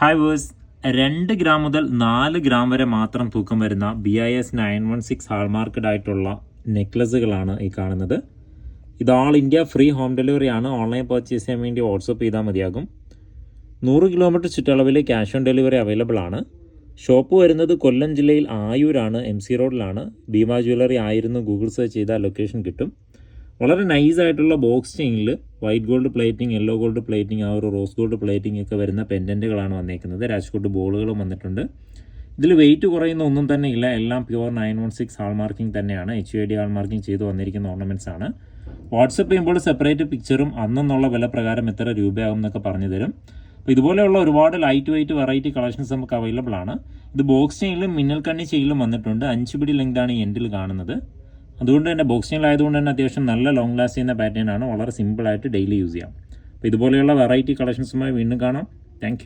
Hi verse 2 gram മുതൽ 4 gram വരെ മാത്രം തൂക്കം വരുന്ന BIS 916 ഹാൾമാർക്കഡ് ആയിട്ടുള്ള നെക്ലസുകളാണ് ഈ കാണുന്നത്. ഇത് all India free home delivery ആണ്. ഓൺലൈൻ പർച്ചേസ് ചെയ്യാൻ വേണ്ടി വാട്സപ്പ് ചെയ്താൽ മതിയാകും. 100 കിലോമീറ്റർ ചുറ്റളവിൽ ക്യാഷ് ഓൺ ഡെലിവറി അവൈലബിൾ ആണ്. ഷോപ്പ് വരുന്നത് കൊല്ലം ജില്ലയിൽ ആയൂരാണ്, MC റോഡിലാണ്. ഭീമ ജ്വല്ലറി ആയിരുന്നു ഗൂഗിൾ സെർച്ച് ചെയ്താൽ ലൊക്കേഷൻ കിട്ടും. വളരെ നൈസായിട്ടുള്ള ബോക്സ് ചെയിനിൽ white gold plating, yellow gold plating, ആ ഒരു റോസ് ഗോൾഡ് പ്ലേറ്റിംഗ് ഒക്കെ വരുന്ന പെൻഡൻറ്റുകളാണ് വന്നേക്കുന്നത്. രാജ്കോട്ട് ബോളുകളും വന്നിട്ടുണ്ട്. ഇതിൽ വെയിറ്റ് കുറയുന്ന ഒന്നും തന്നെ ഇല്ല. എല്ലാം പ്യുവർ 916 ഹാൾ മാർക്കിംഗ് തന്നെയാണ്. HUID ഹാൾ മാർക്കിംഗ് ചെയ്ത് വന്നിരിക്കുന്ന ഓർണമെൻറ്റ്സ് ആണ്. വാട്സപ്പ് ചെയ്യുമ്പോൾ സെപ്പറേറ്റ് പിക്ചറും അന്നെന്നുള്ള വില പ്രകാരം എത്ര രൂപയാകും എന്നൊക്കെ പറഞ്ഞു തരും. അപ്പോൾ ഇതുപോലെയുള്ള ഒരുപാട് ലൈറ്റ് വെയിറ്റ് വെറൈറ്റി കളക്ഷൻസ് നമുക്ക് അവൈലബിൾ ആണ്. ഇത് ബോക്സ് ചെയിനിലും മിന്നൽ കണ്ണി ചെയിനിലും വന്നിട്ടുണ്ട്. 5 പിടി ലെങ്താണ് ഈ എൻഡിൽ കാണുന്നത്. അതുകൊണ്ട് തന്നെ ബോക്സ് ചെയിൻ ആയതുകൊണ്ട് തന്നെ അത്യാവശ്യം നല്ല ലോങ് ലാസ്റ്റ് ചെയ്യുന്ന പാറ്റേൺ ആണ്. വളരെ സിമ്പിളായിട്ട് ഡെയിലി യൂസ് ചെയ്യാം. അപ്പോൾ ഇതുപോലെയുള്ള വെറൈറ്റി കളക്ഷൻസുമായി വീണ്ടും കാണാം. താങ്ക്